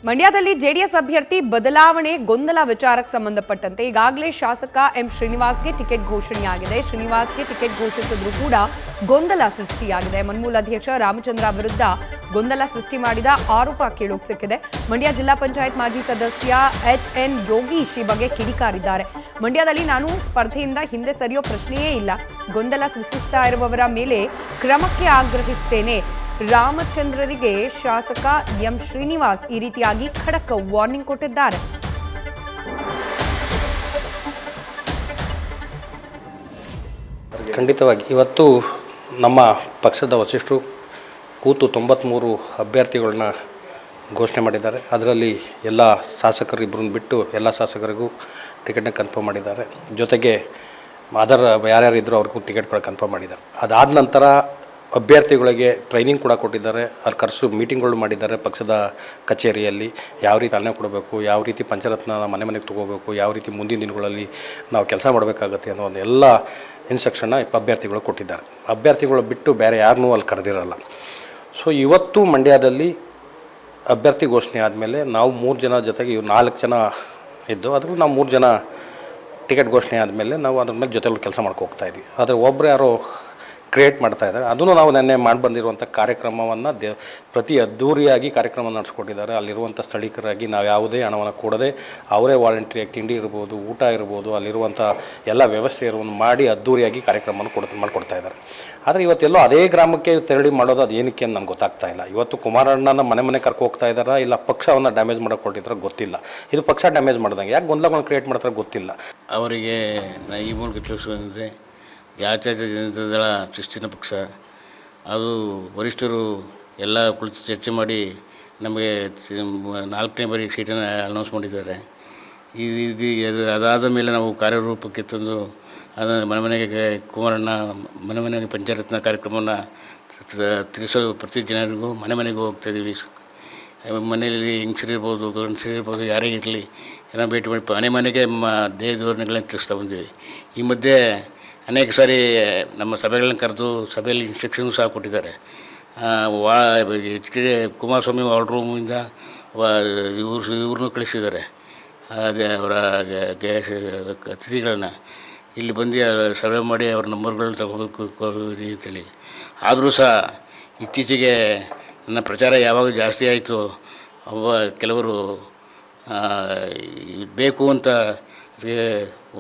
ಮಂಡ್ಯದಲ್ಲಿ ಜೆಡಿಎಸ್ ಅಭ್ಯರ್ಥಿ ಬದಲಾವಣೆ ಗೊಂದಲ ವಿಚಾರಕ್ಕೆ ಸಂಬಂಧಪಟ್ಟಂತೆ ಈಗಾಗಲೇ ಶಾಸಕ ಎಂ ಶ್ರೀನಿವಾಸ್ಗೆ ಟಿಕೆಟ್ ಘೋಷಣೆಯಾಗಿದೆ. ಶ್ರೀನಿವಾಸ್ಗೆ ಟಿಕೆಟ್ ಘೋಷಿಸಿದ್ರೂ ಕೂಡ ಗೊಂದಲ ಸೃಷ್ಟಿಯಾಗಿದೆ. ಮನ್ಮೂಲ ಅಧ್ಯಕ್ಷ ರಾಮಚಂದ್ರ ವಿರುದ್ಧ ಗೊಂದಲ ಸೃಷ್ಟಿ ಮಾಡಿದ ಆರೋಪ ಕೇಳೋಕೆ ಸಿಕ್ಕಿದೆ. ಮಂಡ್ಯ ಜಿಲ್ಲಾ ಪಂಚಾಯತ್ ಮಾಜಿ ಸದಸ್ಯ HN ಯೋಗೀಶ್ ಈ ಬಗ್ಗೆ ಕಿಡಿಕಾರಿದ್ದಾರೆ. ಮಂಡ್ಯದಲ್ಲಿ ನಾನು ಸ್ಪರ್ಧೆಯಿಂದ ಹಿಂದೆ ಸರಿಯೋ ಪ್ರಶ್ನೆಯೇ ಇಲ್ಲ. ಗೊಂದಲ ಸೃಷ್ಟಿಸ್ತಾ ಇರುವವರ ಮೇಲೆ ಕ್ರಮಕ್ಕೆ ಆಗ್ರಹಿಸುತ್ತೇನೆ. ರಾಮಚಂದ್ರರಿಗೆ ಶಾಸಕ ಎಂ ಶ್ರೀನಿವಾಸ್ ಈ ರೀತಿಯಾಗಿ ಖಡಕ್ ವಾರ್ನಿಂಗ್ ಕೊಟ್ಟಿದ್ದಾರೆ. ಖಂಡಿತವಾಗಿ ಇವತ್ತು ನಮ್ಮ ಪಕ್ಷದ ವರಿಷ್ಠರು ಕೂತು 93 ಅಭ್ಯರ್ಥಿಗಳನ್ನ ಘೋಷಣೆ ಮಾಡಿದ್ದಾರೆ. ಅದರಲ್ಲಿ ಎಲ್ಲ ಶಾಸಕರು ಇಬ್ಬರನ್ನು ಬಿಟ್ಟು ಎಲ್ಲ ಶಾಸಕರಿಗೂ ಟಿಕೆಟ್ನ ಕನ್ಫರ್ಮ್ ಮಾಡಿದ್ದಾರೆ. ಜೊತೆಗೆ ಯಾರ್ಯಾರಿದ್ದರೂ ಅವ್ರಿಗೂ ಟಿಕೆಟ್ಗಳು ಕನ್ಫರ್ಮ್ ಮಾಡಿದ್ದಾರೆ. ಅದಾದ ನಂತರ ಅಭ್ಯರ್ಥಿಗಳಿಗೆ ಟ್ರೈನಿಂಗ್ ಕೂಡ ಕೊಟ್ಟಿದ್ದಾರೆ. ಅಲ್ಲಿ ಮೀಟಿಂಗ್ಗಳು ಮಾಡಿದ್ದಾರೆ. ಪಕ್ಷದ ಕಚೇರಿಯಲ್ಲಿ ಯಾವ ರೀತಿ ಚಾಲನೆ ಕೊಡಬೇಕು, ಯಾವ ರೀತಿ ಪಂಚರತ್ನ ಮನೆ ಮನೆಗೆ ತೊಗೋಬೇಕು, ಯಾವ ರೀತಿ ಮುಂದಿನ ದಿನಗಳಲ್ಲಿ ನಾವು ಕೆಲಸ ಮಾಡಬೇಕಾಗತ್ತೆ ಅನ್ನೋ ಒಂದು ಎಲ್ಲ ಇನ್ಸ್ಟ್ರಕ್ಷನ್ನ ಅಭ್ಯರ್ಥಿಗಳು ಕೊಟ್ಟಿದ್ದಾರೆ. ಅಭ್ಯರ್ಥಿಗಳು ಬಿಟ್ಟು ಬೇರೆ ಯಾರನ್ನೂ ಅಲ್ಲಿ ಕರೆದಿರಲ್ಲ. ಸೊ ಇವತ್ತು ಮಂಡ್ಯದಲ್ಲಿ ಅಭ್ಯರ್ಥಿ ಘೋಷಣೆ ಆದಮೇಲೆ ನಾವು 3 ಜನ ಜೊತೆಗೆ 4 ಜನ ಇದ್ದು ಅದ್ರಲ್ಲಿ ನಾವು 3 ಜನ ಟಿಕೆಟ್ ಘೋಷಣೆ ಆದಮೇಲೆ ನಾವು ಅದ್ರ ಮೇಲೆ ಜೊತೆಲಿ ಕೆಲಸ ಮಾಡ್ಕೊ ಹೋಗ್ತಾಯಿದ್ವಿ. ಆದರೆ ಒಬ್ಬರು ಯಾರೋ ಕ್ರಿಯೇಟ್ ಮಾಡ್ತಾಯಿದ್ದಾರೆ. ಅದನ್ನು ನಾವು ನೆನ್ನೆ ಮಾಡಿ ಬಂದಿರುವಂಥ ಕಾರ್ಯಕ್ರಮವನ್ನು ಪ್ರತಿ ಅದ್ದೂರಿಯಾಗಿ ಕಾರ್ಯಕ್ರಮ ನಡೆಸ್ಕೊಟ್ಟಿದ್ದಾರೆ. ಅಲ್ಲಿರುವಂಥ ಸ್ಥಳೀಕರಾಗಿ ನಾವು ಯಾವುದೇ ಹಣವನ್ನು ಕೊಡದೆ ಅವರೇ ವಾಲಂಟ್ರಿಯಾಗಿ ತಿಂಡಿ ಇರ್ಬೋದು, ಊಟ ಇರ್ಬೋದು, ಅಲ್ಲಿರುವಂಥ ಎಲ್ಲ ವ್ಯವಸ್ಥೆ ಇರುವನ್ನು ಮಾಡಿ ಅದ್ದೂರಿಯಾಗಿ ಕಾರ್ಯಕ್ರಮವನ್ನು ಮಾಡಿಕೊಡ್ತಾ ಇದ್ದಾರೆ. ಆದರೆ ಇವತ್ತೆಲ್ಲೋ ಅದೇ ಗ್ರಾಮಕ್ಕೆ ತೆರಳಿ ಮಾಡೋದು ಅದು ಏನಕ್ಕೆ ಅಂತ ನನಗೆ ಗೊತ್ತಾಗ್ತಾ ಇಲ್ಲ. ಇವತ್ತು ಕುಮಾರಣ್ಣನ ಮನೆ ಕರ್ಕೊ ಹೋಗ್ತಾ ಇದ್ದಾರಾ ಇಲ್ಲ ಪಕ್ಷವನ್ನು ಡ್ಯಾಮೇಜ್ ಮಾಡೋಕೆ ಕೊಟ್ಟಿದ್ರೆ ಗೊತ್ತಿಲ್ಲ. ಇದು ಪಕ್ಷ ಡ್ಯಾಮೇಜ್ ಮಾಡ್ದಂಗೆ ಯಾಕೆ ಗೊಂದಲಗಳನ್ನು ಕ್ರಿಯೇಟ್ ಮಾಡ್ತಾರೆ ಗೊತ್ತಿಲ್ಲ. ಅವರಿಗೆ ಈ ಮೂಲಕ ತಿಳಿಸುವಂತೆ ಜಾತ್ಯತೀತ ಜನತಾದಳ ಶಿಸ್ತಿನ ಪಕ್ಷ ಅದು ವರಿಷ್ಠರು ಎಲ್ಲ ಕುಳಿತು ಚರ್ಚೆ ಮಾಡಿ ನಮಗೆ 4ನೇ ಬಾರಿ ಸೀಟನ್ನು ಅನೌನ್ಸ್ ಮಾಡಿದ್ದಾರೆ. ಅದಾದ ಮೇಲೆ ನಾವು ಕಾರ್ಯರೂಪಕ್ಕೆ ತಂದು ಅದನ್ನು ಮನೆಗೆ ಕುಮಾರಣ್ಣ ಮನೆಗೆ ಪಂಚರತ್ನ ಕಾರ್ಯಕ್ರಮವನ್ನು ತಿಳಿಸೋದು ಪ್ರತಿ ಜನರಿಗೂ ಮನೆಗೂ ಹೋಗ್ತಾಯಿದ್ದೀವಿ. ಮನೆಯಲ್ಲಿ ಹೆಂಗಸರಿರ್ಬೋದು, ಗಂಡಸರಿರ್ಬೋದು, ಯಾರೇ ಇರಲಿ ಏನೋ ಭೇಟಿ ಮಾಡಿ ಮನೆಗೆ ದೇಹ ಧೋರಣೆಗಳನ್ನು ತಿಳಿಸ್ತಾ ಬಂದೀವಿ. ಈ ಮಧ್ಯೆ ಅನೇಕ ಸಾರಿ ನಮ್ಮ ಸಭೆಗಳನ್ನ ಕರೆದು ಸಭೆಯಲ್ಲಿ ಇನ್ಸ್ಟ್ರಕ್ಷನ್ ಸಹ ಕೊಟ್ಟಿದ್ದಾರೆ. ಕುಮಾರಸ್ವಾಮಿ ವಾರ್ಡ್ ರೂಮಿಂದ ಇವ್ರನ್ನೂ ಕಳಿಸಿದ್ದಾರೆ. ಅದೇ ಅವರ ಅತಿಥಿಗಳನ್ನ ಇಲ್ಲಿ ಬಂದು ಸಭೆ ಮಾಡಿ ಅವ್ರ ನಂಬರ್ಗಳನ್ನ ತಗೋಬೇಕು ಅಂತೇಳಿ. ಆದರೂ ಸಹ ಇತ್ತೀಚೆಗೆ ನನ್ನ ಪ್ರಚಾರ ಯಾವಾಗ ಜಾಸ್ತಿ ಆಯಿತು ಕೆಲವರು ಬೇಕು ಅಂತ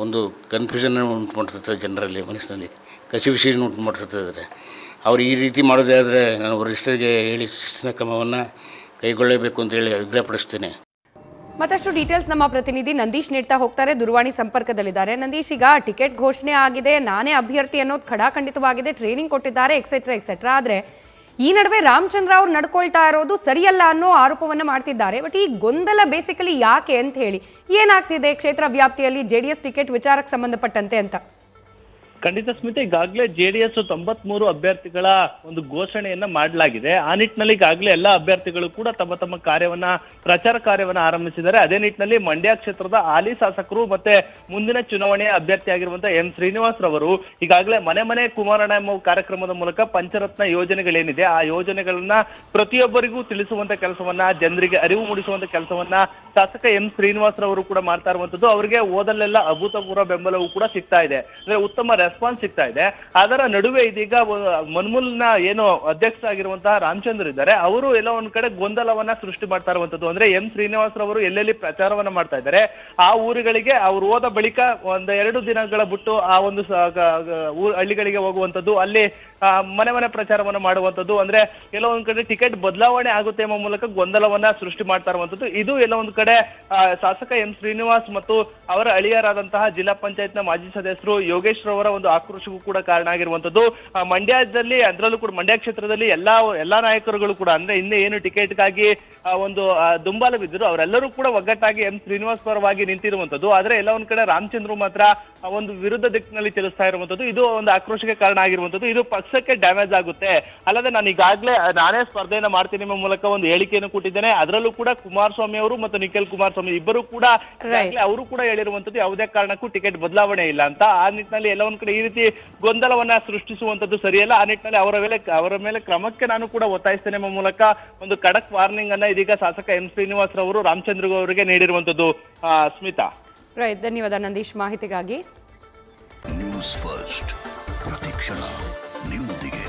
ಒಂದು ಕನ್ಫ್ಯೂಷನ್ ಉಂಟು ಮಾಡ್ತಿರ್ತಾರೆ ಜನರಲ್ಲಿ, ಮನಸ್ಸಿನಲ್ಲಿ ಕಸಿವಿಸಿಯನ್ನು ಉಂಟು ಮಾಡ್ತಿರ್ತಿದ್ದಾರೆ. ಅವರು ಈ ರೀತಿ ಮಾಡೋದಾದರೆ ನಾನು ವರಿಷ್ಠರಿಗೆ ಹೇಳಿ ಶಿಸ್ತಿನ ಕ್ರಮವನ್ನು ಕೈಗೊಳ್ಳಬೇಕು ಅಂತೇಳಿ ಅಭಿಪ್ರಾಯಪಡಿಸ್ತೇನೆ. ಮತ್ತಷ್ಟು ಡೀಟೇಲ್ಸ್ ನಮ್ಮ ಪ್ರತಿನಿಧಿ ನಂದೀಶ್ ನೀಡ್ತಾ ಹೋಗ್ತಾರೆ. ದೂರವಾಣಿ ಸಂಪರ್ಕದಲ್ಲಿದ್ದಾರೆ. ನಂದೀಶ್, ಈಗ ಟಿಕೆಟ್ ಘೋಷಣೆ ಆಗಿದೆ, ನಾನೇ ಅಭ್ಯರ್ಥಿ ಅನ್ನೋದು ಖಡಾಖಂಡಿತವಾಗಿದೆ, ಟ್ರೈನಿಂಗ್ ಕೊಟ್ಟಿದ್ದಾರೆ, ಎಕ್ಸೆಟ್ರಾ. ಆದರೆ ಈ ನಡುವೆ ರಾಮಚಂದ್ರ ಅವ್ರು ನಡ್ಕೊಳ್ತಾ ಇರೋದು ಸರಿಯಲ್ಲ ಅನ್ನೋ ಆರೋಪವನ್ನು ಮಾಡ್ತಿದ್ದಾರೆ. ಬಟ್ ಈ ಗೊಂದಲ ಬೇಸಿಕಲಿ ಯಾಕೆ ಅಂತ ಹೇಳಿ, ಏನಾಗ್ತಿದೆ ಕ್ಷೇತ್ರ ವ್ಯಾಪ್ತಿಯಲ್ಲಿ ಜೆಡಿಎಸ್ ಟಿಕೆಟ್ ವಿಚಾರಕ್ಕೆ ಸಂಬಂಧಪಟ್ಟಂತೆ ಅಂತ? ಖಂಡಿತ ಸ್ಮಿತಾ, ಈಗಾಗಲೇ JDS 93 ಅಭ್ಯರ್ಥಿಗಳ ಒಂದು ಘೋಷಣೆಯನ್ನ ಮಾಡಲಾಗಿದೆ. ಆ ನಿಟ್ಟಿನಲ್ಲಿ ಈಗಾಗಲೇ ಎಲ್ಲ ಅಭ್ಯರ್ಥಿಗಳು ಕೂಡ ತಮ್ಮ ಪ್ರಚಾರ ಕಾರ್ಯವನ್ನ ಆರಂಭಿಸಿದ್ದಾರೆ. ಅದೇ ನಿಟ್ಟಿನಲ್ಲಿ ಮಂಡ್ಯ ಕ್ಷೇತ್ರದ ಹಾಲಿ ಶಾಸಕರು ಮತ್ತೆ ಮುಂದಿನ ಚುನಾವಣೆಯ ಅಭ್ಯರ್ಥಿಯಾಗಿರುವಂತಹ ಎಂ ಶ್ರೀನಿವಾಸ್ ರವರು ಈಗಾಗಲೇ ಮನೆ ಕುಮಾರಣ್ಣ ಎಂಬ ಕಾರ್ಯಕ್ರಮದ ಮೂಲಕ ಪಂಚರತ್ನ ಯೋಜನೆಗಳೇನಿದೆ ಆ ಯೋಜನೆಗಳನ್ನ ಪ್ರತಿಯೊಬ್ಬರಿಗೂ ತಿಳಿಸುವಂತ ಕೆಲಸವನ್ನ, ಜನರಿಗೆ ಅರಿವು ಮೂಡಿಸುವಂತ ಕೆಲಸವನ್ನ ಶಾಸಕ ಎಂ ಶ್ರೀನಿವಾಸ್ ರವರು ಕೂಡ ಮಾಡ್ತಾ ಇರುವಂತದ್ದು. ಅವರಿಗೆ ಓದಲ್ಲೆಲ್ಲ ಅಭೂತಪೂರ್ವ ಬೆಂಬಲವೂ ಕೂಡ ಸಿಗ್ತಾ ಇದೆ, ಅಂದ್ರೆ ಉತ್ತಮ ರೆಸ್ಪಾನ್ಸ್ ಸಿಗ್ತಾ ಇದೆ. ಅದರ ನಡುವೆ ಇದೀಗ ಮನ್ಮೂಲ್ನ ಏನು ಅಧ್ಯಕ್ಷ ಆಗಿರುವಂತಹ ರಾಮಚಂದ್ರ ಇದ್ದಾರೆ, ಅವರು ಎಲ್ಲ ಒಂದ್ ಕಡೆ ಗೊಂದಲವನ್ನ ಸೃಷ್ಟಿ ಮಾಡ್ತಾ ಇರುವಂತದ್ದು. ಅಂದ್ರೆ ಎಂ ಶ್ರೀನಿವಾಸ್ ರವರು ಎಲ್ಲೆಲ್ಲಿ ಪ್ರಚಾರವನ್ನ ಮಾಡ್ತಾ ಇದ್ದಾರೆ ಆ ಊರುಗಳಿಗೆ ಅವ್ರು ಹೋದ ಬಳಿಕ 1-2 ದಿನಗಳ ಬಿಟ್ಟು ಆ ಒಂದು ಹಳ್ಳಿಗಳಿಗೆ ಹೋಗುವಂತದ್ದು, ಅಲ್ಲಿ ಮನೆ ಪ್ರಚಾರವನ್ನ ಮಾಡುವಂತದ್ದು, ಅಂದ್ರೆ ಎಲ್ಲ ಒಂದ್ ಕಡೆ ಟಿಕೆಟ್ ಬದಲಾವಣೆ ಆಗುತ್ತೆ ಎಂಬ ಮೂಲಕ ಗೊಂದಲವನ್ನ ಸೃಷ್ಟಿ ಮಾಡ್ತಾ ಇರುವಂತದ್ದು. ಇದು ಎಲ್ಲ ಒಂದ್ ಕಡೆ ಶಾಸಕ ಎಂ ಶ್ರೀನಿವಾಸ್ ಮತ್ತು ಅವರ ಅಳಿಯರಾದಂತಹ ಜಿಲ್ಲಾ ಪಂಚಾಯತ್ನ ಮಾಜಿ ಸದಸ್ಯರು ಯೋಗೇಶ್ ರವರ ಒಂದು ಆಕ್ರೋಶಕ್ಕೂ ಕೂಡ ಕಾರಣ ಆಗಿರುವಂತದ್ದು. ಮಂಡ್ಯದಲ್ಲಿ, ಅದರಲ್ಲೂ ಕೂಡ ಮಂಡ್ಯ ಕ್ಷೇತ್ರದಲ್ಲಿ ಎಲ್ಲಾ ನಾಯಕರುಗಳು ಕೂಡ, ಅಂದ್ರೆ ಹಿಂದೆ ಏನು ಟಿಕೆಟ್ಗಾಗಿ ಒಂದು ದುಂಬಾಲ ಬಿದ್ದರು ಅವರೆಲ್ಲರೂ ಕೂಡ ಒಗ್ಗಟ್ಟಾಗಿ ಎಂ ಶ್ರೀನಿವಾಸ್ ಪರವಾಗಿ ನಿಂತಿರುವಂತದ್ದು. ಆದ್ರೆ ಎಲ್ಲ ಒಂದ್ ಕಡೆ ರಾಮಚಂದ್ರ ಮಾತ್ರ ಒಂದು ವಿರುದ್ಧ ದಿಕ್ಕಿನಲ್ಲಿ ಚಲಿಸ್ತಾ ಇರುವಂತದ್ದು. ಇದು ಒಂದು ಆಕ್ರೋಶಕ್ಕೆ ಕಾರಣ ಆಗಿರುವಂತದ್ದು. ಇದು ಪಕ್ಷಕ್ಕೆ ಡ್ಯಾಮೇಜ್ ಆಗುತ್ತೆ. ಅಲ್ಲದೆ ನಾನು ಈಗಾಗಲೇ ನಾನೇ ಸ್ಪರ್ಧೆಯನ್ನ ಮಾಡ್ತೀನಿ ಎಂಬ ಮೂಲಕ ಒಂದು ಹೇಳಿಕೆಯನ್ನು ಕೊಟ್ಟಿದ್ದೇನೆ. ಅದರಲ್ಲೂ ಕೂಡ ಕುಮಾರಸ್ವಾಮಿ ಅವರು ಮತ್ತು ನಿಖಿಲ್ ಕುಮಾರಸ್ವಾಮಿ ಇಬ್ಬರು ಕೂಡ ಅವರು ಕೂಡ ಹೇಳಿರುವಂತದ್ದು ಯಾವುದೇ ಕಾರಣಕ್ಕೂ ಟಿಕೆಟ್ ಬದಲಾವಣೆ ಇಲ್ಲ ಅಂತ. ಆ ನಿಟ್ಟಿನಲ್ಲಿ ಎಲ್ಲ ಒಂದ್ ಕಡೆ ಮಾಡ್ಕೊಂಡು ಈ ರೀತಿ ಗೊಂದಲವನ್ನ ಸೃಷ್ಟಿಸುವಂತದ್ದು ಸರಿಯಲ್ಲ. ಆ ನಿಟ್ಟಿನಲ್ಲಿ ಅವರ ಮೇಲೆ ಕ್ರಮಕ್ಕೆ ನಾನು ಕೂಡ ಒತ್ತಾಯಿಸ್ತೇನೆ ಎಂಬ ಮೂಲಕ ಒಂದು ಖಡಕ್ ವಾರ್ನಿಂಗ್ ಅನ್ನ ಇದೀಗ ಶಾಸಕ ಎಂ ಶ್ರೀನಿವಾಸ್ ರವರು ರಾಮಚಂದ್ರ ಅವರಿಗೆ ನೀಡಿರುವಂತದ್ದು. ಸ್ಮಿತಾ, ರೈಟ್, ಧನ್ಯವಾದ ನಂದೀಶ್ ಮಾಹಿತಿಗಾಗಿ. ನ್ಯೂಸ್ ಫಸ್ಟ್ ಪ್ರತಿಕ್ಷಣ ನಿಮ್ಮೊಂದಿಗೆ.